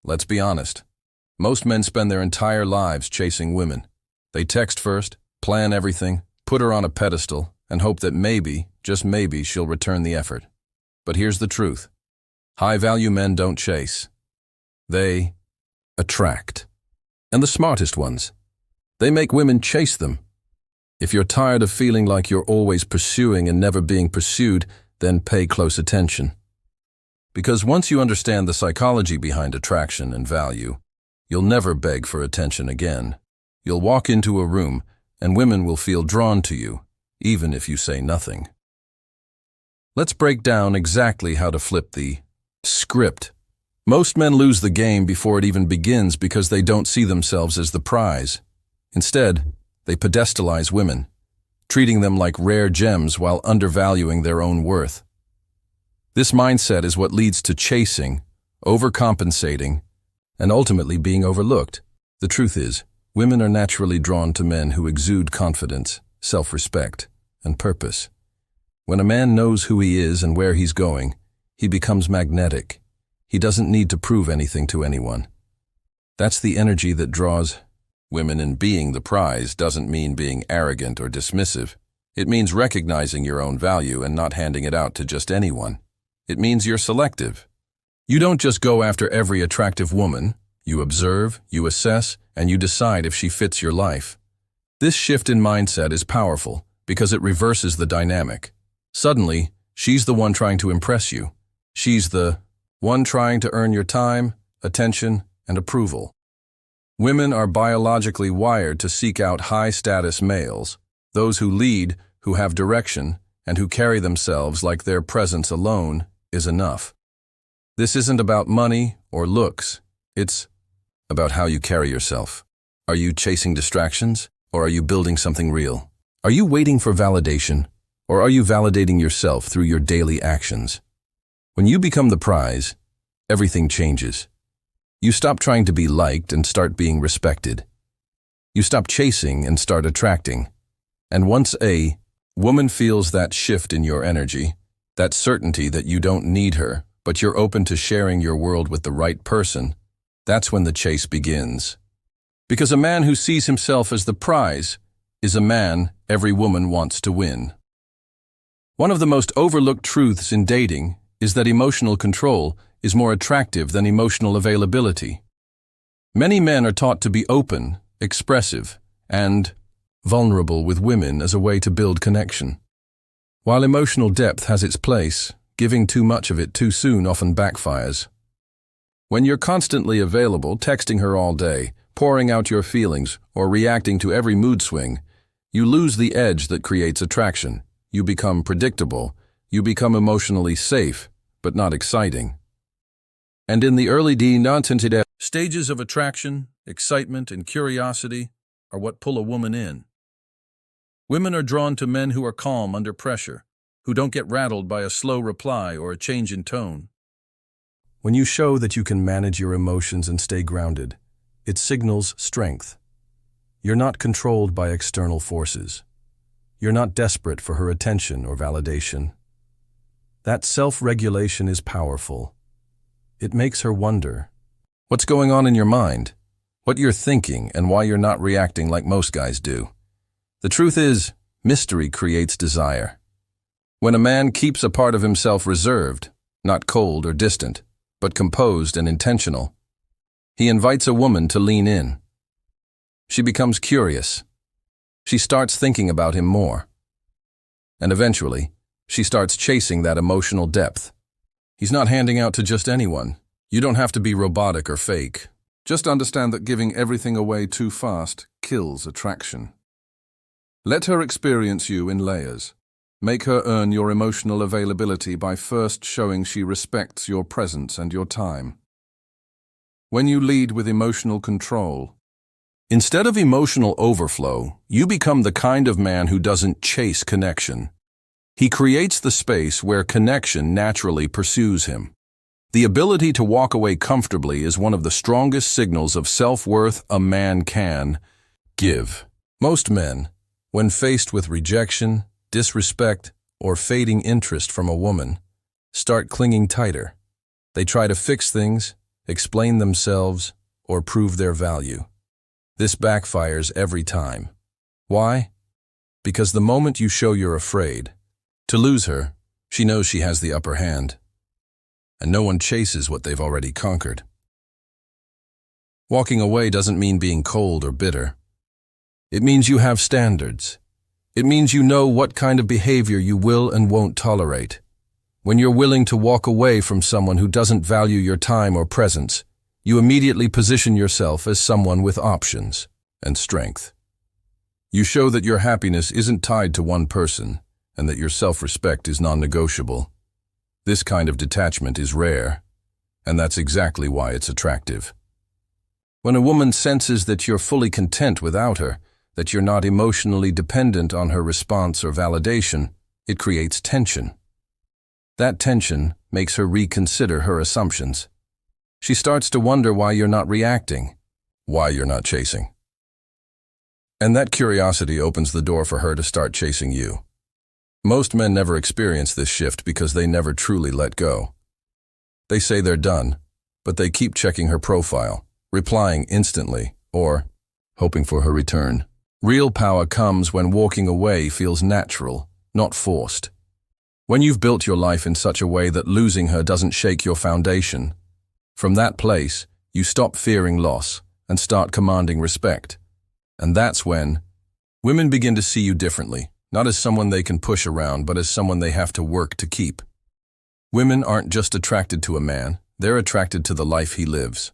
Let's be honest. Most men spend their entire lives chasing women. They text first, plan everything, put her on a pedestal, and hope that maybe, just maybe, she'll return the effort. But here's the truth. High-value men don't chase. They attract. And the smartest ones. They make women chase them. If you're tired of feeling like you're always pursuing and never being pursued, then pay close attention. Because once you understand the psychology behind attraction and value, you'll never beg for attention again. You'll walk into a room, and women will feel drawn to you, even if you say nothing. Let's break down exactly how to flip the script. Most men lose the game before it even begins because they don't see themselves as the prize. Instead, they pedestalize women, treating them like rare gems while undervaluing their own worth. This mindset is what leads to chasing, overcompensating, and ultimately being overlooked. The truth is, women are naturally drawn to men who exude confidence, self-respect, and purpose. When a man knows who he is and where he's going, he becomes magnetic. He doesn't need to prove anything to anyone. That's the energy that draws women, and being the prize doesn't mean being arrogant or dismissive. It means recognizing your own value and not handing it out to just anyone. It means you're selective. You don't just go after every attractive woman. You observe, you assess, and you decide if she fits your life. This shift in mindset is powerful because it reverses the dynamic. Suddenly, she's the one trying to impress you. She's the one trying to earn your time, attention, and approval. Women are biologically wired to seek out high-status males, those who lead, who have direction, and who carry themselves like their presence alone is enough. This isn't about money or looks. It's about how you carry yourself. Are you chasing distractions, or are you building something real? Are you waiting for validation, or are you validating yourself through your daily actions? When you become the prize, everything changes. You stop trying to be liked and start being respected. You stop chasing and start attracting. And once a woman feels that shift in your energy, that certainty that you don't need her, but you're open to sharing your world with the right person, that's when the chase begins. Because a man who sees himself as the prize is a man every woman wants to win. One of the most overlooked truths in dating is that emotional control is more attractive than emotional availability. Many men are taught to be open, expressive, and vulnerable with women as a way to build connection. While emotional depth has its place, giving too much of it too soon often backfires. When you're constantly available, texting her all day, pouring out your feelings, or reacting to every mood swing, you lose the edge that creates attraction. You become predictable. You become emotionally safe, but not exciting. And in the early stages of attraction, excitement, and curiosity are what pull a woman in. Women are drawn to men who are calm under pressure, who don't get rattled by a slow reply or a change in tone. When you show that you can manage your emotions and stay grounded, it signals strength. You're not controlled by external forces. You're not desperate for her attention or validation. That self-regulation is powerful. It makes her wonder what's going on in your mind, what you're thinking, and why you're not reacting like most guys do. The truth is, mystery creates desire. When a man keeps a part of himself reserved, not cold or distant, but composed and intentional, he invites a woman to lean in. She becomes curious. She starts thinking about him more. And eventually, she starts chasing that emotional depth. He's not handing out to just anyone. You don't have to be robotic or fake. Just understand that giving everything away too fast kills attraction. Let her experience you in layers. Make her earn your emotional availability by first showing she respects your presence and your time. When you lead with emotional control, instead of emotional overflow, you become the kind of man who doesn't chase connection. He creates the space where connection naturally pursues him. The ability to walk away comfortably is one of the strongest signals of self-worth a man can give. Most men, when faced with rejection, disrespect, or fading interest from a woman, start clinging tighter. They try to fix things, explain themselves, or prove their value. This backfires every time. Why? Because the moment you show you're afraid to lose her, she knows she has the upper hand. And no one chases what they've already conquered. Walking away doesn't mean being cold or bitter. It means you have standards. It means you know what kind of behavior you will and won't tolerate. When you're willing to walk away from someone who doesn't value your time or presence, you immediately position yourself as someone with options and strength. You show that your happiness isn't tied to one person and that your self-respect is non-negotiable. This kind of detachment is rare, and that's exactly why it's attractive. When a woman senses that you're fully content without her, that you're not emotionally dependent on her response or validation, it creates tension. That tension makes her reconsider her assumptions. She starts to wonder why you're not reacting, why you're not chasing. And that curiosity opens the door for her to start chasing you. Most men never experience this shift because they never truly let go. They say they're done, but they keep checking her profile, replying instantly, or hoping for her return. Real power comes when walking away feels natural, not forced. When you've built your life in such a way that losing her doesn't shake your foundation. From that place, you stop fearing loss and start commanding respect. And that's when women begin to see you differently, not as someone they can push around, but as someone they have to work to keep. Women aren't just attracted to a man, they're attracted to the life he lives.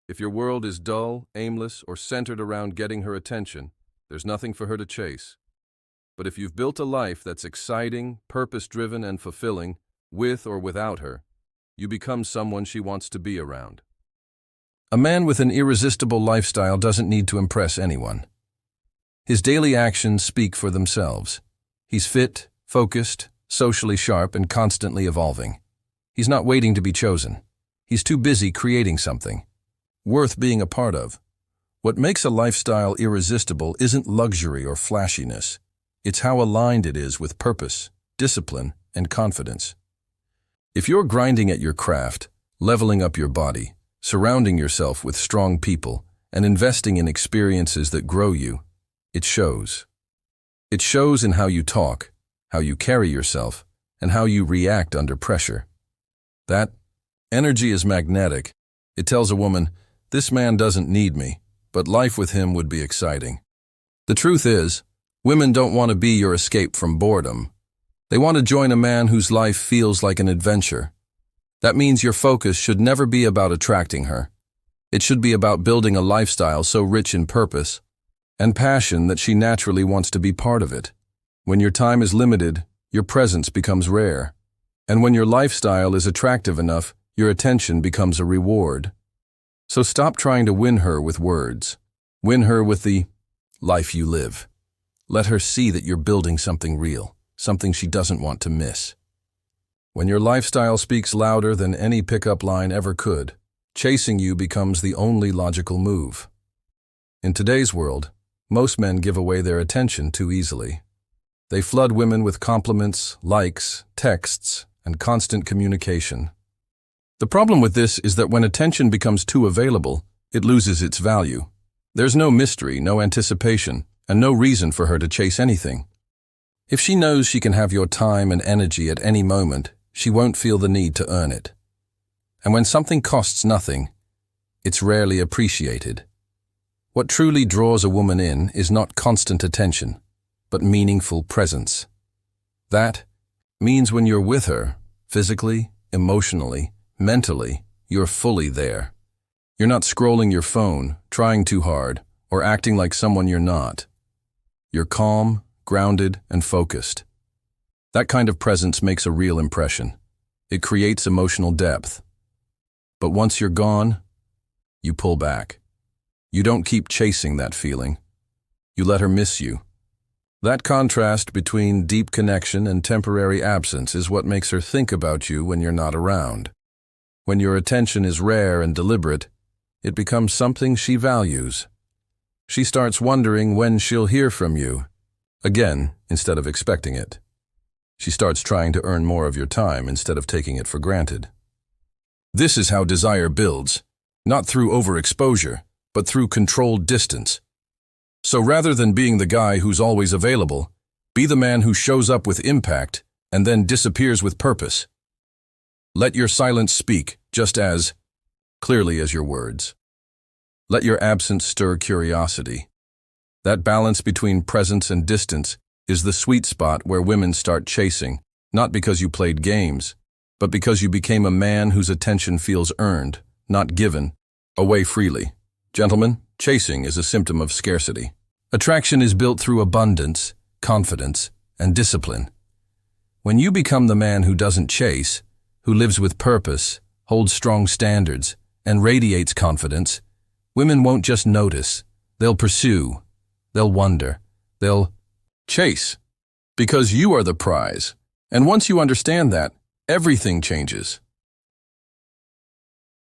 If your world is dull, aimless, or centered around getting her attention, there's nothing for her to chase. But if you've built a life that's exciting, purpose-driven, and fulfilling, with or without her, you become someone she wants to be around. A man with an irresistible lifestyle doesn't need to impress anyone. His daily actions speak for themselves. He's fit, focused, socially sharp, and constantly evolving. He's not waiting to be chosen. He's too busy creating something worth being a part of. What makes a lifestyle irresistible isn't luxury or flashiness. It's how aligned it is with purpose, discipline, and confidence. If you're grinding at your craft, leveling up your body, surrounding yourself with strong people, and investing in experiences that grow you, it shows. It shows in how you talk, how you carry yourself, and how you react under pressure. That energy is magnetic. It tells a woman, this man doesn't need me, but life with him would be exciting. The truth is, women don't want to be your escape from boredom. They want to join a man whose life feels like an adventure. That means your focus should never be about attracting her. It should be about building a lifestyle so rich in purpose and passion that she naturally wants to be part of it. When your time is limited, your presence becomes rare. And when your lifestyle is attractive enough, your attention becomes a reward. So stop trying to win her with words. Win her with the life you live. Let her see that you're building something real, something she doesn't want to miss. When your lifestyle speaks louder than any pickup line ever could, chasing you becomes the only logical move. In today's world, most men give away their attention too easily. They flood women with compliments, likes, texts, and constant communication. The problem with this is that when attention becomes too available, it loses its value. There's no mystery, no anticipation, and no reason for her to chase anything. If she knows she can have your time and energy at any moment, she won't feel the need to earn it. And when something costs nothing, it's rarely appreciated. What truly draws a woman in is not constant attention, but meaningful presence. That means when you're with her, physically, emotionally, mentally, you're fully there. You're not scrolling your phone, trying too hard, or acting like someone you're not. You're calm, grounded, and focused. That kind of presence makes a real impression. It creates emotional depth. But once you're gone, you pull back. You don't keep chasing that feeling. You let her miss you. That contrast between deep connection and temporary absence is what makes her think about you when you're not around. When your attention is rare and deliberate, it becomes something she values. She starts wondering when she'll hear from you, again, instead of expecting it. She starts trying to earn more of your time instead of taking it for granted. This is how desire builds, not through overexposure, but through controlled distance. So rather than being the guy who's always available, be the man who shows up with impact and then disappears with purpose. Let your silence speak just as clearly as your words. Let your absence stir curiosity. That balance between presence and distance is the sweet spot where women start chasing, not because you played games, but because you became a man whose attention feels earned, not given, away freely. Gentlemen, chasing is a symptom of scarcity. Attraction is built through abundance, confidence, and discipline. When you become the man who doesn't chase, who lives with purpose, holds strong standards, and radiates confidence, women won't just notice. They'll pursue. They'll wonder. They'll chase. Because you are the prize. And once you understand that, everything changes.